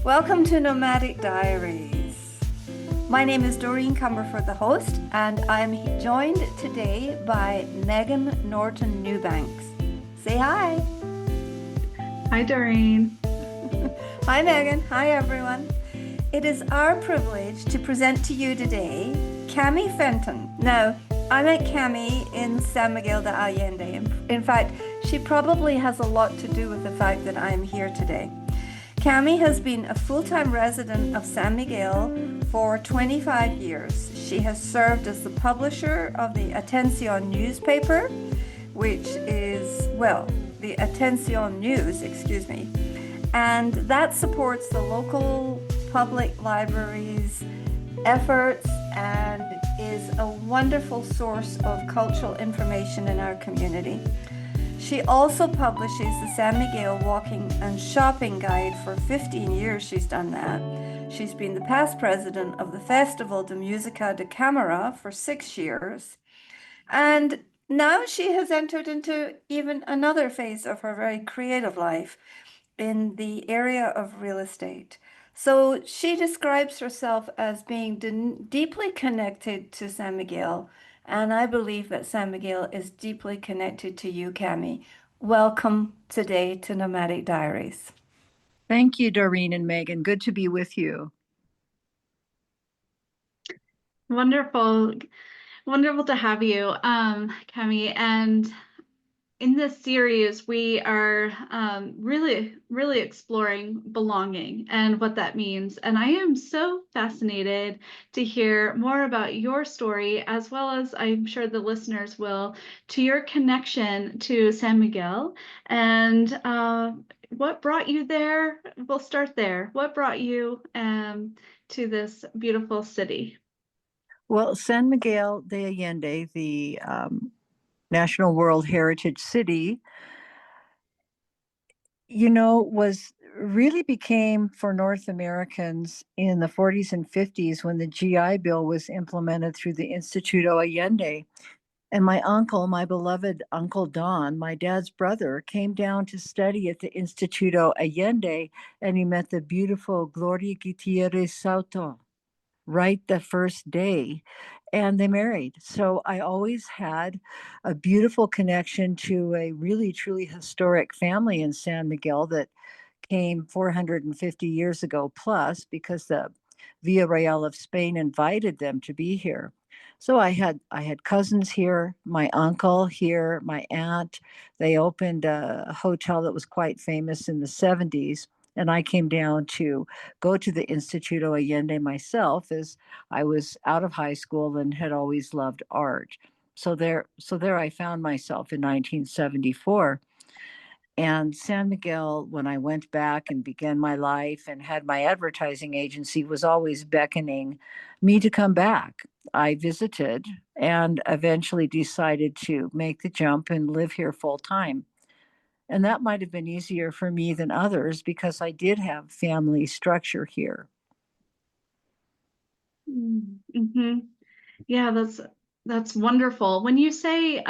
Welcome to Nomadic Diaries. My name is Doreen Cumberford, the host, and I'm joined today by Megan Norton-Newbanks. Say hi. Hi, Doreen. Hi, Megan. Hi, everyone. It is our privilege to present to you today Camie Fenton. Now, I met Camie in San Miguel de Allende. In fact, she probably has a lot to do with the fact that I'm here today. Camie has been a full-time resident of San Miguel for 25 years. She has served as the publisher of the Atención newspaper, which is, well, the Atención News, excuse me, and that supports the local public libraries' efforts and is a wonderful source of cultural information in our community. She also publishes the San Miguel Walking and Shopping Guide. For 15 years she's done that. She's been the past president of the Festival de Música de Cámara for 6 years. And now she has entered into even another phase of her very creative life in the area of real estate. So she describes herself as being deeply connected to San Miguel, and I believe that San Miguel is deeply connected to you, Camie. Welcome today to Nomadic Diaries. Thank you, Doreen and Megan. Good to be with you. Wonderful. Wonderful to have you, Camie. And in this series, we are really exploring belonging and what that means. And I am so fascinated to hear more about your story, as well as I'm sure the listeners will, to your connection to San Miguel and what brought you there. We'll start there. What brought you to this beautiful city? Well, San Miguel de Allende, the National World Heritage City, was really became for North Americans in the 40s and 50s when the GI Bill was implemented through the Instituto Allende. And my uncle, my beloved Uncle Don, my dad's brother, came down to study at the Instituto Allende, and he met the beautiful Gloria Gutierrez Soto right the first day, and they married. So I always had a beautiful connection to a really, truly historic family in San Miguel that came 450 years ago plus, because the Via Real of Spain invited them to be here. So I had cousins here, my uncle here, my aunt. They opened a hotel that was quite famous in the 70s. And I came down to go to the Instituto Allende myself, as I was out of high school and had always loved art. So there I found myself in 1974. And San Miguel, when I went back and began my life and had my advertising agency, was always beckoning me to come back. I visited and eventually decided to make the jump and live here full time. And that might have been easier for me than others because I did have family structure here. Mm-hmm. Yeah, that's wonderful. When you say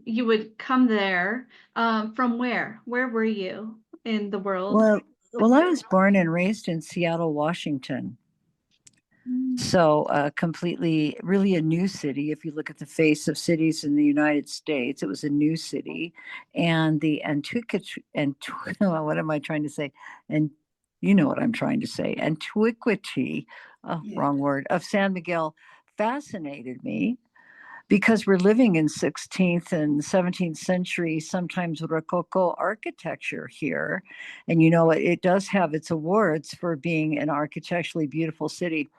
you would come there, from where? Where were you in the world? Well, I was born and raised in Seattle, Washington. Mm. So completely, really a new city. If you look at the face of cities in the United States, it was a new city. And the antiquity, and what am I trying to say? And you know what I'm trying to say. Antiquity, Yeah. wrong word, of San Miguel fascinated me because we're living in 16th and 17th century, sometimes Rococo architecture here. And it does have its awards for being an architecturally beautiful city.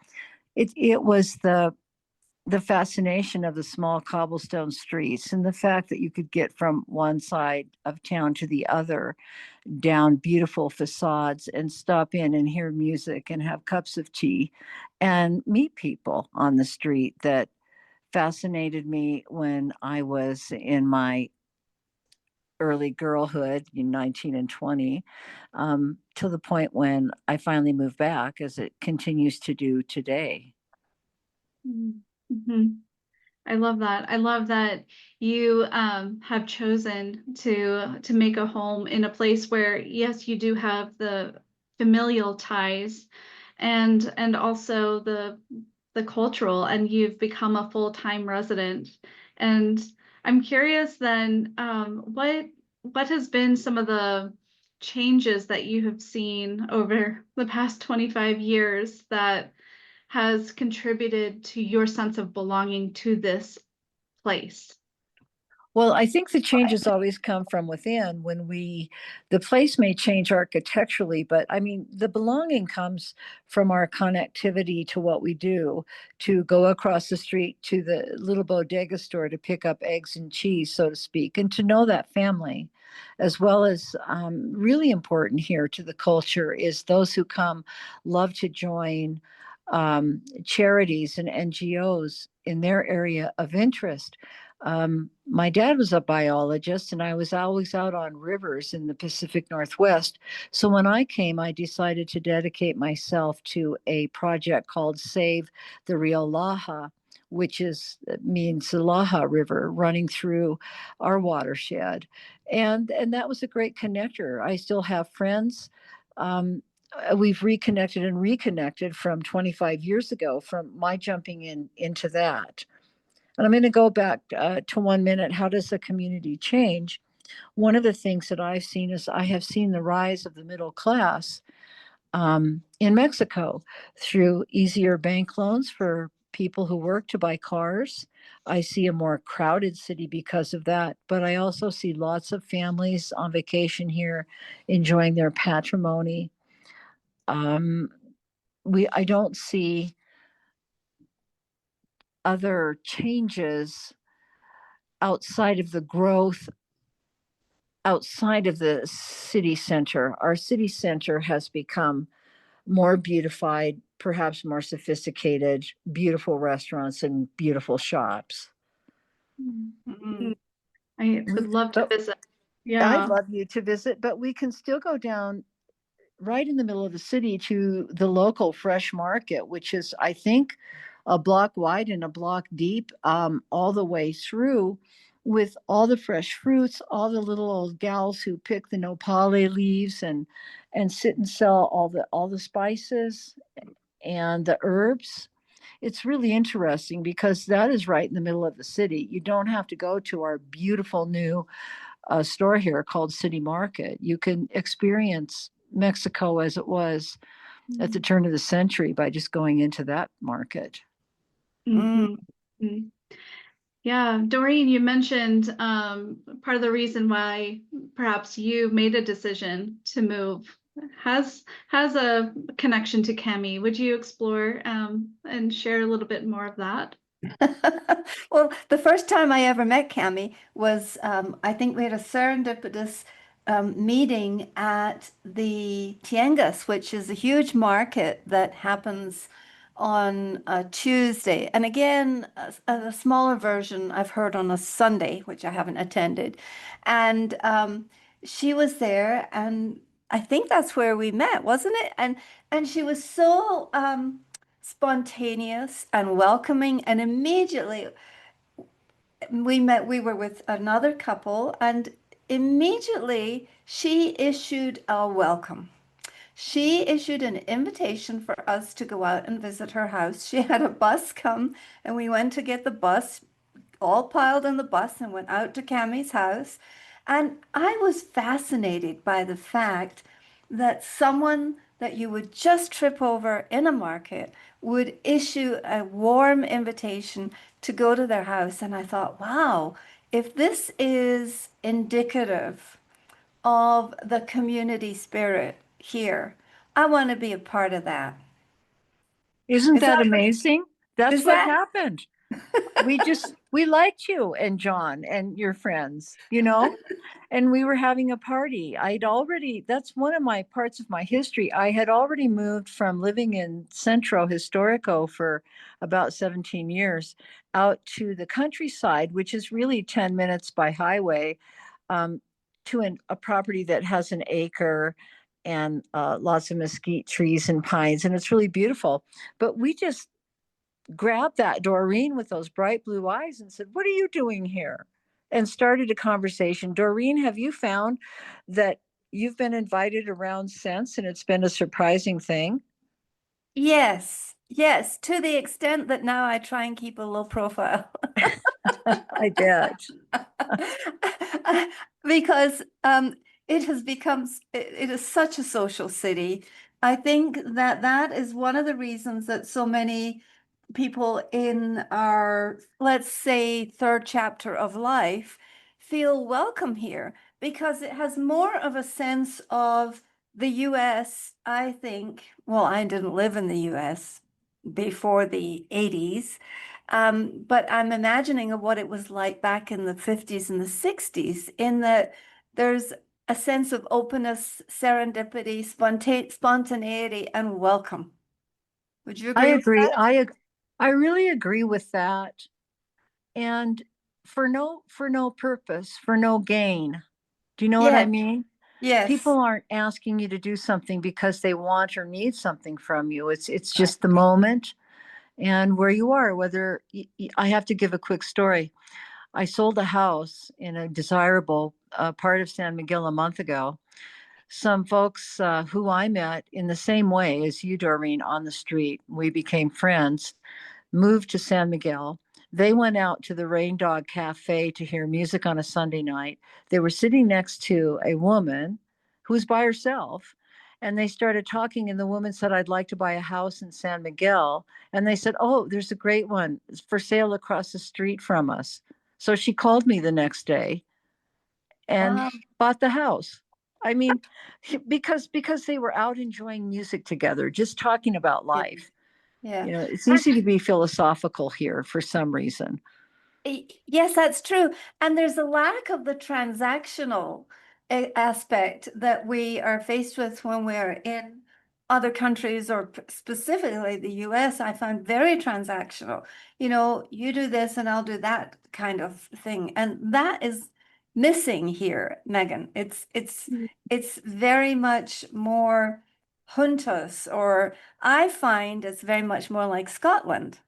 It was the fascination of the small cobblestone streets and the fact that you could get from one side of town to the other down beautiful facades and stop in and hear music and have cups of tea and meet people on the street that fascinated me when I was in my early girlhood, 19 and 20, to the point when I finally moved back, as it continues to do today. Mm-hmm. I love that. I love that you have chosen to make a home in a place where, yes, you do have the familial ties, and also the cultural, and you've become a full-time resident. And I'm curious then, what has been some of the changes that you have seen over the past 25 years that has contributed to your sense of belonging to this place? Well, I think the changes always come from within. The place may change architecturally, but I mean, the belonging comes from our connectivity to what we do, to go across the street to the little bodega store to pick up eggs and cheese, so to speak, and to know that family, as well as really important here to the culture is those who come love to join charities and NGOs in their area of interest. My dad was a biologist, and I was always out on rivers in the Pacific Northwest. So when I came, I decided to dedicate myself to a project called Save the Rio Laja, which means the Laja River running through our watershed. And that was a great connector. I still have friends. We've reconnected from 25 years ago from my jumping into that. And I'm going to go back to 1 minute. How does the community change? One of the things that I've seen is I have seen the rise of the middle class in Mexico through easier bank loans for people who work to buy cars. I see a more crowded city because of that, but I also see lots of families on vacation here enjoying their patrimony. I don't see other changes outside of the growth outside of the city center. Our city center has become more beautified, perhaps more sophisticated, beautiful restaurants and beautiful shops. Mm-hmm. I would love to visit. Yeah. I'd love you to visit, but we can still go down right in the middle of the city to the local fresh market, which is, I think, a block wide and a block deep, all the way through, with all the fresh fruits, all the little old gals who pick the nopale leaves and sit and sell all the spices and the herbs. It's really interesting because that is right in the middle of the city. You don't have to go to our beautiful new store here called City Market. You can experience Mexico as it was at the turn of the century by just going into that market. Mm-hmm. Yeah, Doreen, you mentioned part of the reason why perhaps you made a decision to move has a connection to Camie. Would you explore and share a little bit more of that? Well, the first time I ever met Camie was, I think we had a serendipitous meeting at the Tiengas, which is a huge market that happens on a Tuesday. And again, a smaller version I've heard on a Sunday, which I haven't attended. And she was there, and I think that's where we met, wasn't it? And she was so spontaneous and welcoming, and immediately we were with another couple, and immediately she issued a welcome. She issued an invitation for us to go out and visit her house. She had a bus come, and we went to get the bus, all piled in the bus, and went out to Camie's house. And I was fascinated by the fact that someone that you would just trip over in a market would issue a warm invitation to go to their house. And I thought, wow, if this is indicative of the community spirit here, I want to be a part of that. Isn't that amazing? That's what happened. We liked you and John and your friends, and we were having a party. That's one of my parts of my history. I had already moved from living in Centro Historico for about 17 years out to the countryside, which is really 10 minutes by highway, to a property that has an acre and lots of mesquite trees and pines, and it's really beautiful. But we just grabbed that Doreen with those bright blue eyes and said, "What are you doing here?" And started a conversation. Doreen, have you found that you've been invited around since, and it's been a surprising thing. Yes, yes, to the extent that now I try and keep a low profile. I bet. Because it has become, it is such a social city. I think that that is one of the reasons that so many people in our, let's say, third chapter of life feel welcome here because it has more of a sense of the US, I think. Well, I didn't live in the US before the 80s. But I'm imagining of what it was like back in the 50s and the 60s, in that there's a sense of openness, serendipity, spontaneity, and welcome. Would you I agree with agree. that? I really agree with that. And for no purpose, for no gain. Do you know what I Yes, mean? yes. People aren't asking you to do something because they want or need something from you. It's just the moment and where you are. Whether I have to give a quick story. I sold a house in a desirable part of San Miguel a month ago. Some folks who I met in the same way as you, Doreen, on the street, we became friends, moved to San Miguel. They went out to the Rain Dog Cafe to hear music on a Sunday night. They were sitting next to a woman who was by herself. And they started talking, and the woman said, I'd like to buy a house in San Miguel. And they said, oh, there's a great one for sale across the street from us. So she called me the next day and Wow. bought the house. I mean, because they were out enjoying music together, just talking about Yeah. life. Yeah. You know, it's easy to be philosophical here for some reason. Yes, that's true. And there's a lack of the transactional aspect that we are faced with when we're in other countries or specifically the US. I find very transactional. You know, you do this and I'll do that kind of thing. And that is missing here, Megan. It's very much more juntas, or I find it's very much more like Scotland.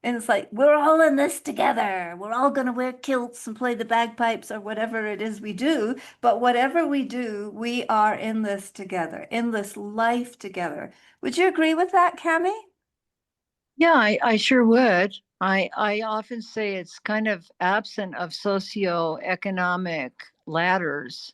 And it's like, we're all in this together. We're all going to wear kilts and play the bagpipes or whatever it is we do. But whatever we do, we are in this together, in this life together. Would you agree with that, Camie? Yeah, I sure would. I often say it's kind of absent of socioeconomic ladders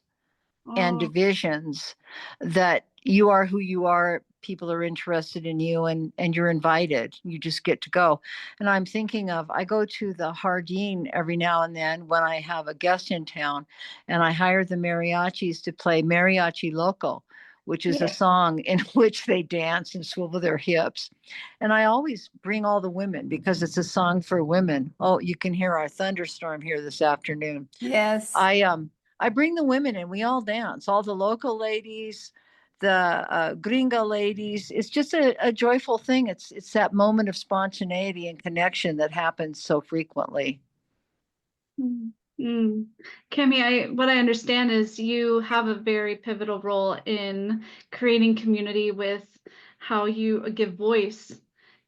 and Oh, divisions, that you are who you are, people are interested in you, and you're invited, you just get to go. And I'm thinking of, I go to the Jardine every now and then when I have a guest in town, and I hire the mariachis to play Mariachi Loco, which is a yeah. song in which they dance and swivel their hips. And I always bring all the women because it's a song for women. Oh, you can hear our thunderstorm here this afternoon. Yes. I bring the women and we all dance, all the local ladies, the gringa ladies. It's just a joyful thing. It's that moment of spontaneity and connection that happens so frequently. Mm. Mm. Camie, what I understand is you have a very pivotal role in creating community with how you give voice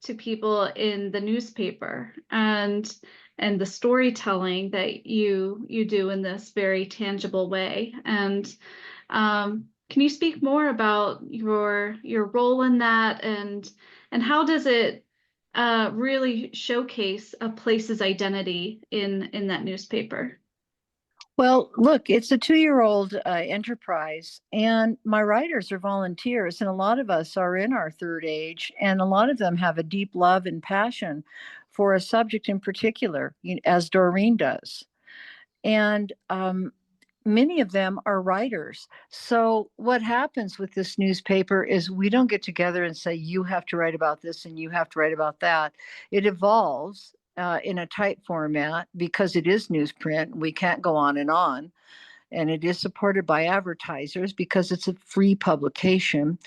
to people in the newspaper and the storytelling that you do in this very tangible way. And can you speak more about your role in that, and how does it really showcase a place's identity in that newspaper? Well, look, it's a 2-year-old enterprise, and my writers are volunteers, and a lot of us are in our third age, and a lot of them have a deep love and passion for a subject in particular, as Doreen does. And many of them are writers. So what happens with this newspaper is we don't get together and say, you have to write about this and you have to write about that. It evolves in a tight format because it is newsprint. We can't go on and on. And it is supported by advertisers because it's a free publication.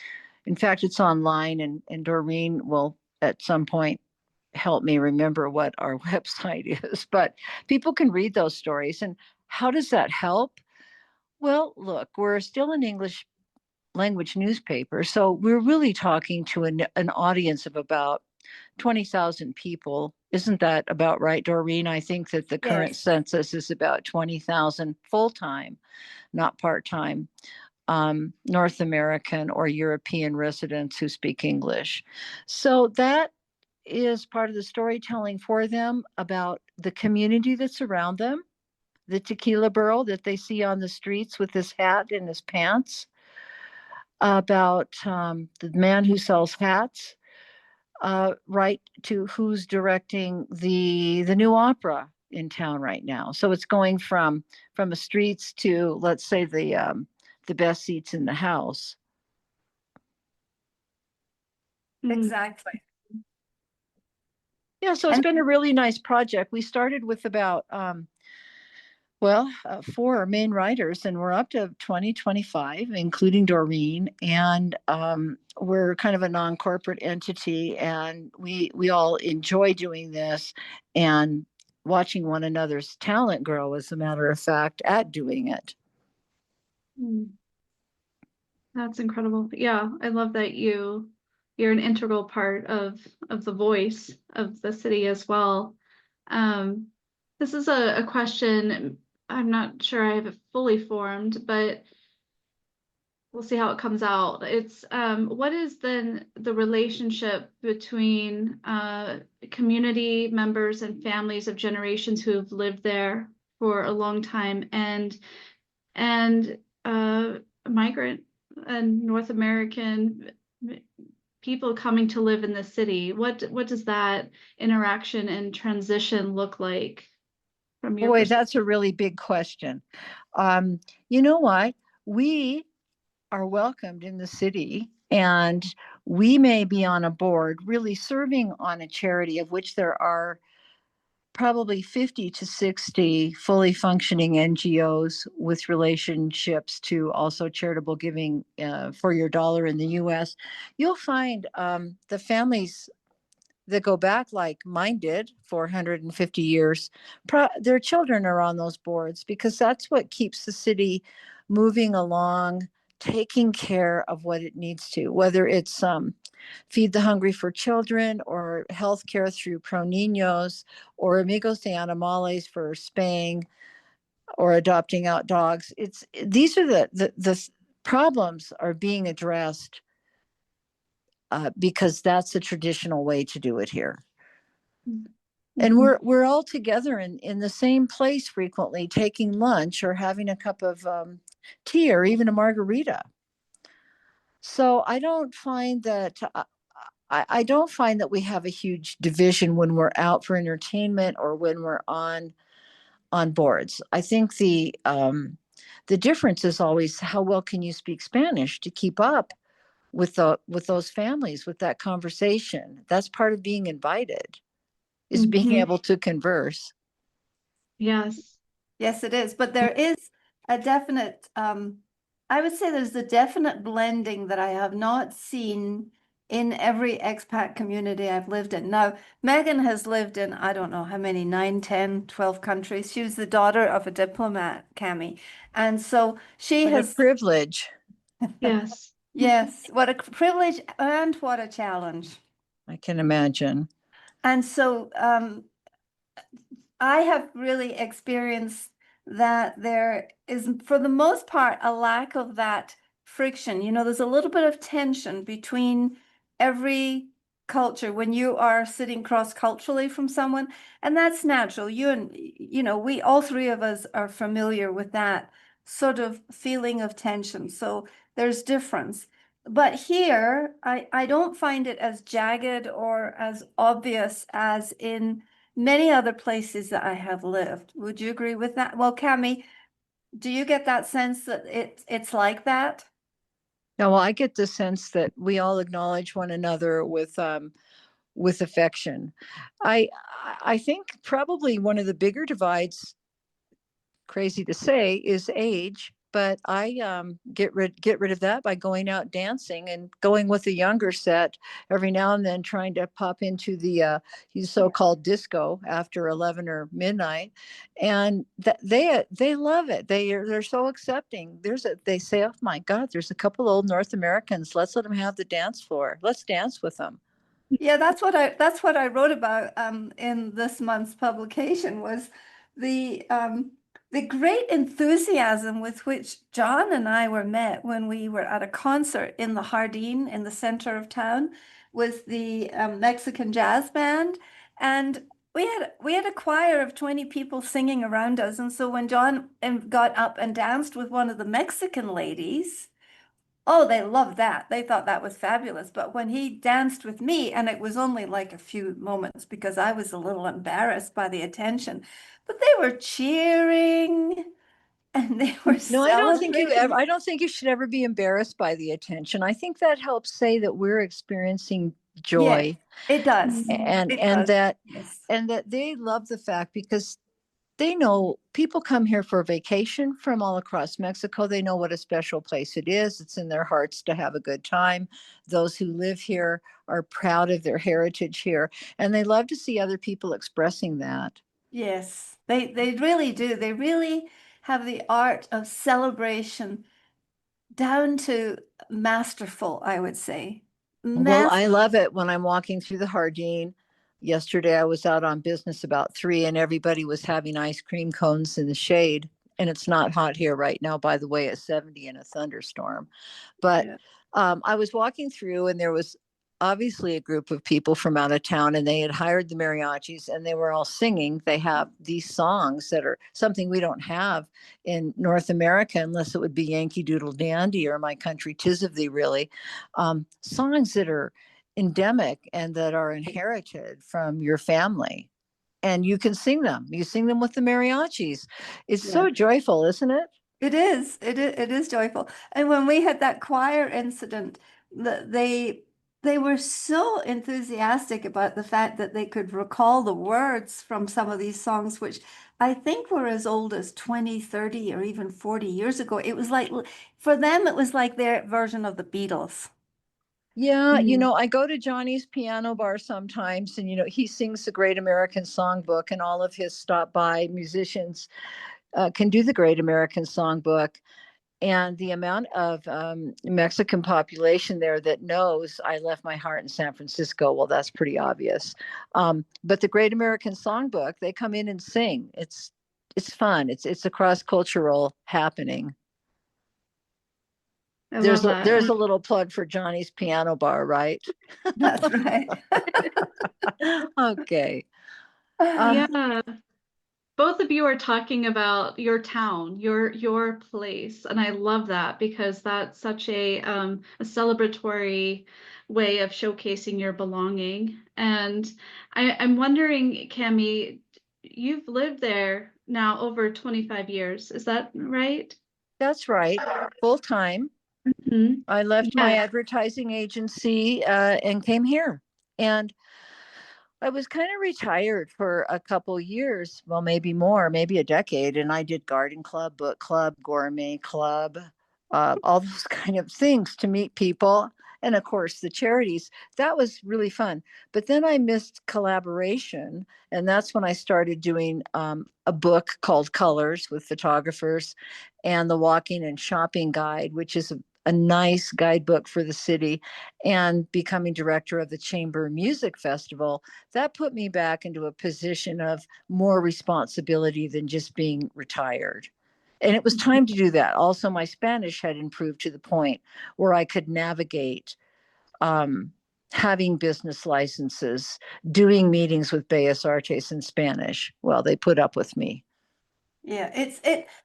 In fact, it's online, and Doreen will at some point help me remember what our website is. But people can read those stories. And how does that help? Well, look, we're still an English language newspaper, so we're really talking to an audience of about 20,000 people. Isn't that about right, Doreen? I think that the current Yes. census is about 20,000 full time, not part time. North American or European residents who speak English. So that is part of the storytelling for them about the community that's around them, the tequila burro that they see on the streets with his hat and his pants, about the man who sells hats, right to who's directing the new opera in town right now. So it's going from the streets to, let's say, the best seats in the house. Exactly. Yeah, so it's been a really nice project. We started with about 4 main writers, and we're up to 20, 25, including Doreen. And we're kind of a non-corporate entity, and we all enjoy doing this and watching one another's talent grow, as a matter of fact, at doing it. That's incredible. Yeah, I love that you're an integral part of the voice of the city as well. This is a question I'm not sure I have it fully formed, but we'll see how it comes out. It's what is then the relationship between community members and families of generations who have lived there for a long time and migrant and North American people coming to live in the city? What does that interaction and transition look like from your Boy, perspective? that's a really big question. You know what? We are welcomed in the city, and we may be on a board really serving on a charity of which there are probably 50 to 60 fully functioning NGOs with relationships to also charitable giving for your dollar in the US. You'll find the families that go back like mine did 450 years, their children are on those boards, because that's what keeps the city moving along, taking care of what it needs to, whether it's Feed the Hungry for Children or healthcare through Pro Niños or Amigos de Animales for spaying or adopting out dogs. These are the problems are being addressed because that's the traditional way to do it here. And we're all together in the same place frequently, taking lunch or having a cup of tea or even a margarita. So I don't find that I don't find that we have a huge division when we're out for entertainment or when we're on boards. I think the difference is always how well can you speak Spanish to keep up with those families, with that conversation. That's part of being invited, is being able to converse. Yes. Yes, it is. But there is a definite, I would say there's a definite blending that I have not seen in every expat community I've lived in. Now, Megan has lived in, I don't know how many, 9, 10, 12 countries. She was the daughter of a diplomat, Camie. And so she What has... a privilege. Yes. Yes, what a privilege and what a challenge. I can imagine. And so I have really experienced that there is, for the most part, a lack of that friction. You know, there's a little bit of tension between every culture when you are sitting cross-culturally from someone, and that's natural. We all three of us are familiar with that sort of feeling of tension. So there's difference. But here, I don't find it as jagged or as obvious as in many other places that I have lived. Would you agree with that? Well, Camie, do you get that sense that it's like that? No, well, I get the sense that we all acknowledge one another with affection. I think probably one of the bigger divides, crazy to say, is age, but I get rid of that by going out dancing and going with a younger set every now and then, trying to pop into the so-called disco after 11 or midnight, and they love it. They're so accepting. They say, oh my God, there's a couple old North Americans. Let's let them have the dance floor. Let's dance with them. Yeah, that's what I wrote about in this month's publication, was the the great enthusiasm with which John and I were met when we were at a concert in the Jardín in the center of town with the Mexican jazz band, and we had a choir of 20 people singing around us. And so when John got up and danced with one of the Mexican ladies, oh, they loved that. They thought that was fabulous. But when he danced with me, and it was only like a few moments because I was a little embarrassed by the attention, but they were cheering and they were No, celebrating. I don't think you should ever be embarrassed by the attention. I think that helps say that we're experiencing Yes, joy, it does. and It does. that Yes. they love the fact, because they know people come here for a vacation from all across Mexico. They know what a special place it is. It's in their hearts to have a good time. Those who live here are proud of their heritage here, and they love to see other people expressing that. Yes, they really do. They really have the art of celebration down to masterful, I would say. Well, Master. I love it when I'm walking through the Jardine. Yesterday, I was out on business about 3, and everybody was having ice cream cones in the shade. And it's not hot here right now, by the way, at 70 in a thunderstorm. But Yeah. I was walking through, and there was obviously a group of people from out of town, and they had hired the mariachis, and they were all singing. They have these songs that are something we don't have in North America, unless it would be Yankee Doodle Dandy or My Country 'Tis of Thee, really. Songs that are endemic and that are inherited from your family. And you can sing them. You sing them with the mariachis. It's Yeah. so joyful, isn't it? It is. It is joyful. And when we had that choir incident, they were so enthusiastic about the fact that they could recall the words from some of these songs, which I think were as old as 20, 30, or even 40 years ago. It was like, for them, it was like their version of the Beatles. Yeah, Mm. I go to Johnny's piano bar sometimes, and he sings the Great American Songbook, and all of his stop by musicians can do the Great American Songbook. And the amount of Mexican population there that knows I left my heart in San Francisco, well, that's pretty obvious. But the Great American Songbook, they come in and sing. It's fun. It's a cross cultural happening. I love that. There's a little plug for Johnny's piano bar, right? That's right. Okay. Yeah. Both of you are talking about your town, your place, and I love that because that's such a celebratory way of showcasing your belonging. And I'm wondering, Camie, you've lived there now over 25 years. Is that right? That's right. Full time. Mhm. I left my Yeah. advertising agency and came here. And I was kind of retired for a couple years, well, maybe more, maybe a decade. And I did garden club, book club, gourmet club, all those kind of things to meet people. And of course, the charities. That was really fun. But then I missed collaboration. And that's when I started doing a book called Colors with photographers, and the Walking and Shopping Guide, which is a nice guidebook for the city, and becoming director of the Chamber Music Festival. That put me back into a position of more responsibility than just being retired. And it was time to do that. Also, my Spanish had improved to the point where I could navigate um, having business licenses, doing meetings with Bellas Artes in Spanish. Well, they put up with me. Yeah,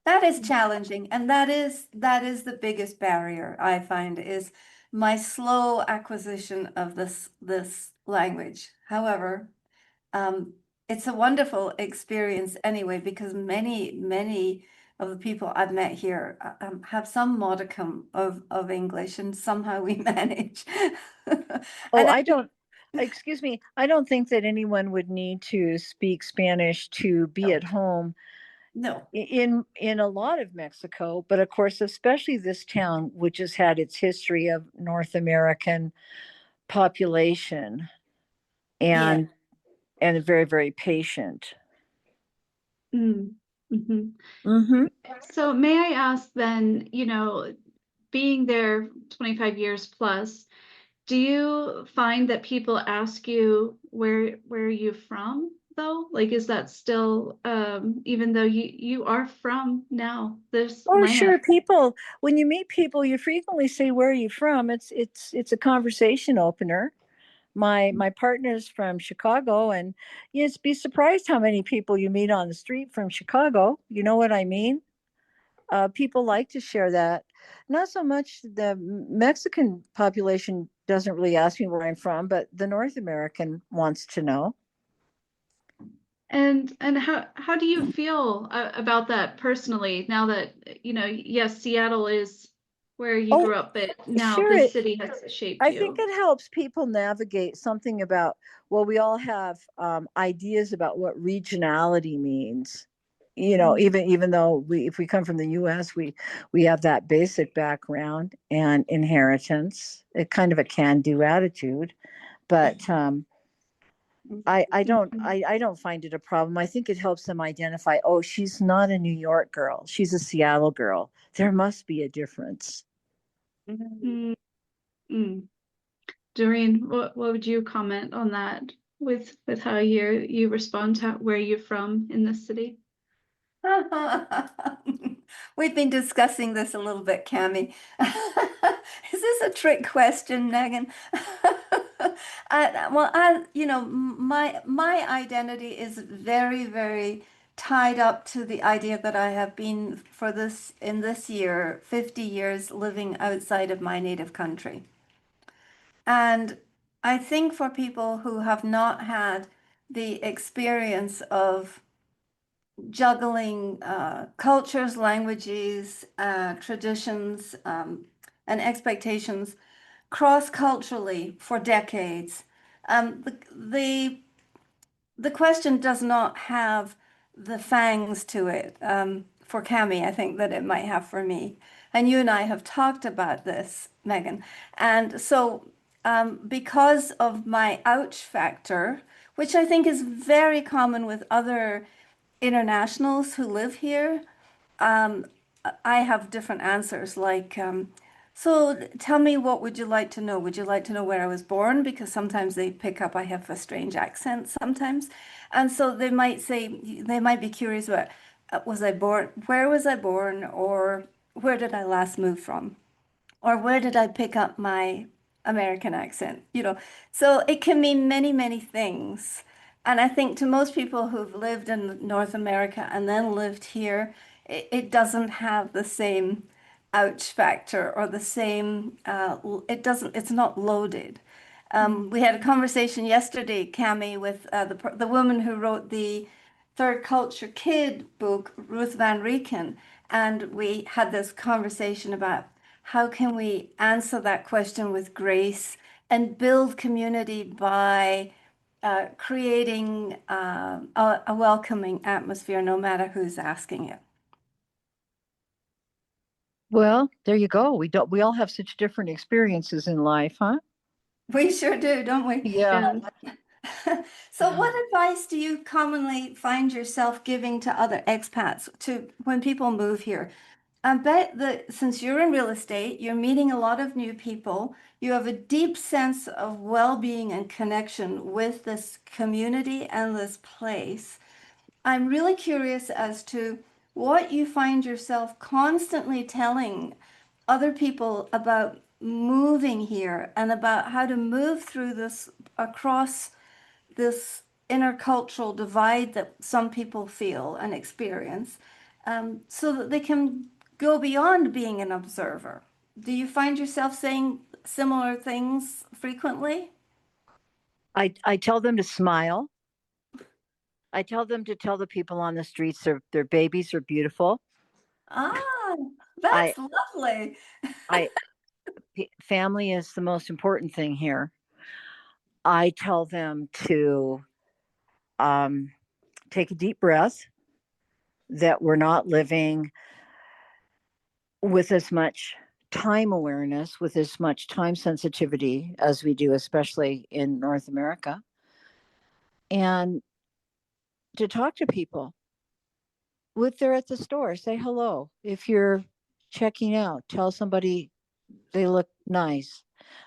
that is challenging, and that is the biggest barrier I find is my slow acquisition of this language. However, um, it's a wonderful experience anyway because many of the people I've met here have some modicum of English, and somehow we manage. Oh, And I don't, excuse me, I don't think that anyone would need to speak Spanish to be no, at home no, in a lot of Mexico, but of course, especially this town, which has had its history of North American population, yeah, and very, very patient. Mm. Mhm. Mm-hmm. So may I ask then, being there 25 years plus, do you find that people ask you where are you from though? Like, is that still, even though you are from now this Oh, land? sure. People, when you meet people, you frequently say, "Where are you from?" It's a conversation opener. My partner's from Chicago, and you'd be surprised how many people you meet on the street from Chicago. You know what I mean? People like to share that. Not so much the Mexican population doesn't really ask me where I'm from, but the North American wants to know. And how do you feel about that personally now that, yes, Seattle is where you Oh, grew up, but now sure. this city has shaped I think you? it helps people navigate something about, well, we all have ideas about what regionality means. Even though if we come from the U.S., we have that basic background and inheritance, a kind of a can-do attitude. But I don't find it a problem. I think it helps them identify, oh, she's not a New York girl, she's a Seattle girl. There must be a difference. Mm, mm. Doreen, what would you comment on that with how you respond to where you're from in this city? We've been discussing this a little bit, Camie. Is this a trick question, Megan? My identity is very, very tied up to the idea that I have been for this in this year, 50 years living outside of my native country. And I think for people who have not had the experience of juggling cultures, languages, traditions, and expectations cross-culturally for decades. The question does not have the fangs to it for Camie, I think that it might have for me. And you and I have talked about this, Megan. And so because of my ouch factor, which I think is very common with other internationals who live here, I have different answers. Like, so tell me, what would you like to know? Would you like to know where I was born? Because sometimes they pick up I have a strange accent sometimes. And so they might say, they might be curious about, was I born, where was I born? Or where did I last move from? Or where did I pick up my American accent? So it can mean many, many things. And I think to most people who've lived in North America and then lived here, it doesn't have the same ouch factor or the same, it's not loaded. We had a conversation yesterday, Camie, with the woman who wrote the Third Culture Kid book, Ruth Van Reken, and we had this conversation about how can we answer that question with grace and build community by creating a welcoming atmosphere, no matter who's asking it. Well, there you go. We all have such different experiences in life, huh? We sure do, don't we? Yeah. So, what advice do you commonly find yourself giving to other expats to when people move here? I bet that since you're in real estate, you're meeting a lot of new people. You have a deep sense of well-being and connection with this community and this place. I'm really curious as to what you find yourself constantly telling other people about moving here and about how to move through this across this intercultural divide that some people feel and experience, so that they can go beyond being an observer. Do you find yourself saying similar things frequently? I tell them to smile. I tell them to tell the people on the streets their babies are beautiful. Ah, I that's lovely. I Family is the most important thing here. I tell them to um, take a deep breath, that we're not living with as much time awareness, with as much time sensitivity as we do, especially in North America, and to talk to people. If they're at the store, say hello. If you're checking out, tell somebody they look nice.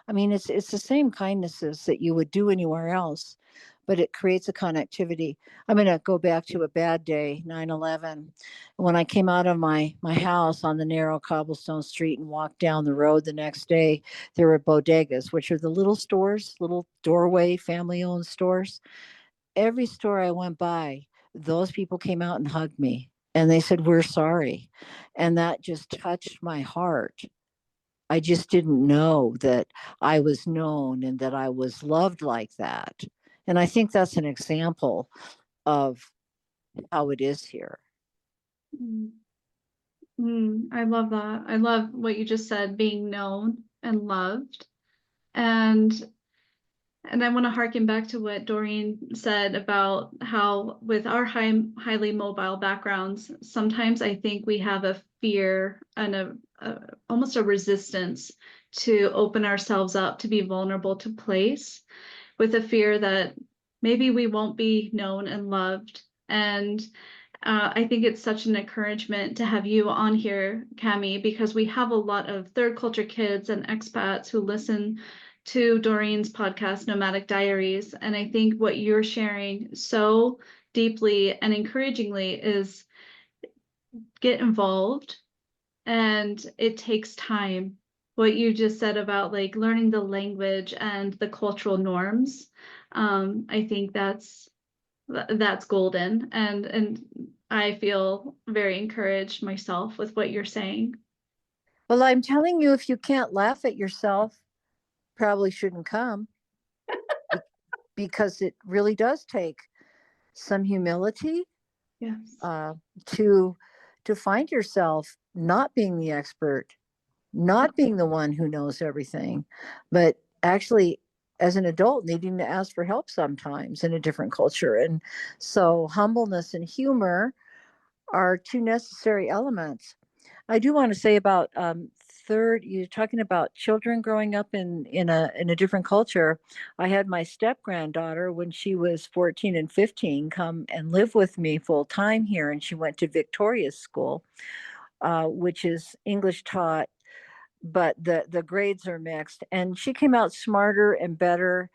I mean, it's the same kindnesses that you would do anywhere else, but it creates a connectivity. I'm going to go back to a bad day, 9/11. When I came out of my house on the narrow cobblestone street and walked down the road the next day, there were bodegas, which are the little stores, little doorway, family owned stores. Every store I went by, those people came out and hugged me and they said, "We're sorry." And that just touched my heart. I just didn't know that I was known and that I was loved like that. And I think that's an example of how it is here. Mm. I love that. I love what you just said, being known and loved. And I want to harken back to what Doreen said about how with our highly mobile backgrounds, sometimes I think we have a fear and almost a resistance to open ourselves up, to be vulnerable to place, with a fear that maybe we won't be known and loved. And I think it's such an encouragement to have you on here, Camie, because we have a lot of third culture kids and expats who listen to Doreen's podcast, Nomadic Diaries. And I think what you're sharing so deeply and encouragingly is get involved, and it takes time. What you just said about like learning the language and the cultural norms, I think that's golden, and I feel very encouraged myself with what you're saying. Well, I'm telling you, if you can't laugh at yourself, probably shouldn't come, because it really does take some humility Yes. to find yourself not being the expert, not being the one who knows everything, but actually as an adult needing to ask for help sometimes in a different culture. And so humbleness and humor are two necessary elements. I do want to say about third, you're talking about children growing up in a different culture. I had my step granddaughter when she was 14 and 15 come and live with me full time here, and she went to Victoria's school, which is English taught, but the grades are mixed. And she came out smarter and better.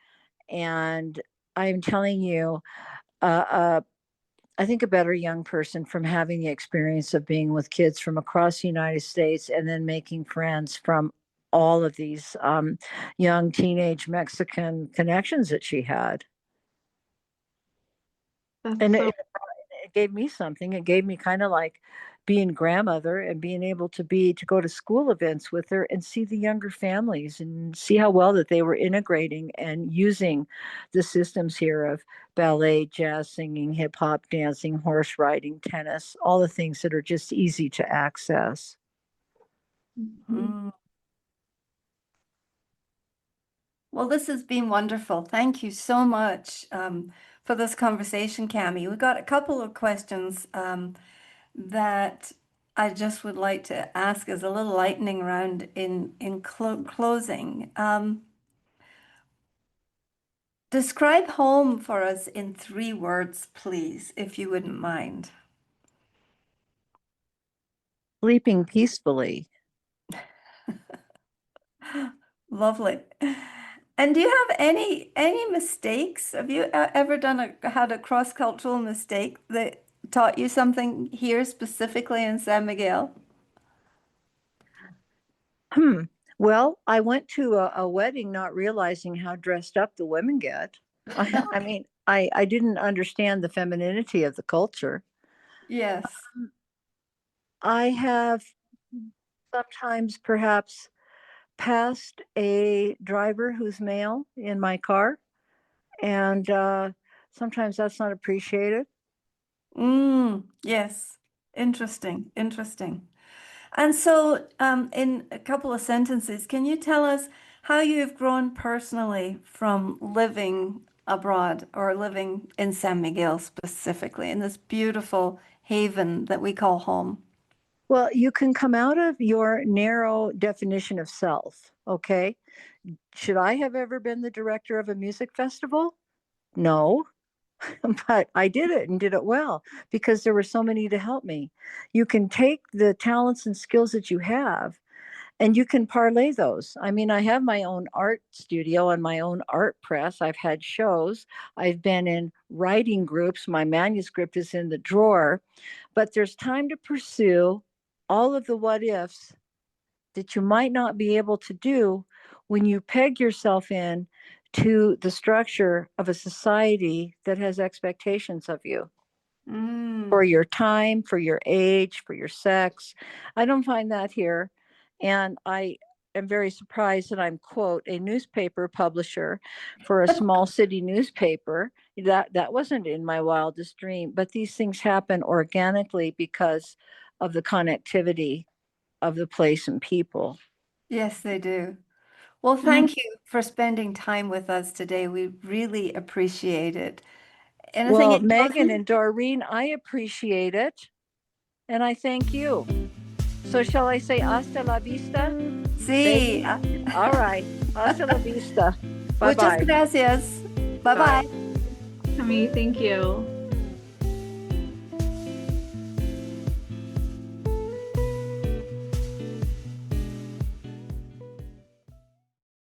And I'm telling you, uh, uh, I think a better young person from having the experience of being with kids from across the United States and then making friends from all of these young teenage Mexican connections that she had. And So it gave me something. It gave me kind of like being grandmother and being able to go to school events with her and see the younger families and see how well that they were integrating and using the systems here of ballet, jazz singing, hip hop dancing, horse riding, tennis, all the things that are just easy to access. Mm. Well, this has been wonderful. Thank you so much for this conversation, Camie. We've got a couple of questions that I just would like to ask as a little lightning round in closing. Describe home for us in 3 words, please, if you wouldn't mind. Sleeping peacefully. Lovely. And do you have any mistakes? Have you ever had a cross-cultural mistake that taught you something here specifically in San Miguel? Well, I went to a wedding not realizing how dressed up the women get. I mean, I didn't understand the femininity of the culture. Yes. I have sometimes perhaps passed a driver who's male in my car, and sometimes that's not appreciated. Yes. Interesting. Interesting. And so, in a couple of sentences, can you tell us how you've grown personally from living abroad or living in San Miguel specifically, in this beautiful haven that we call home? Well, you can come out of your narrow definition of self, okay? Should I have ever been the director of a music festival? No, but I did it and did it well because there were so many to help me. You can take the talents and skills that you have And you can parlay those. I mean, I have my own art studio and my own art press. I've had shows. I've been in writing groups. My manuscript is in the drawer. But there's time to pursue all of the what ifs that you might not be able to do when you peg yourself in to the structure of a society that has expectations of you for your time, for your age, for your sex. I don't find that here. And I am very surprised that I'm, quote, a newspaper publisher for a small city newspaper. That wasn't in my wildest dream, but these things happen organically because of the connectivity of the place and people. Yes, they do. Well, thank you for spending time with us today. We really appreciate it. Anything Well, in Megan closing? and Doreen, I appreciate it. And I thank you. So shall I say hasta la vista? Sí. All right. Hasta la vista. Muchas Bye-bye. gracias. Bye-bye. Camie, thank you.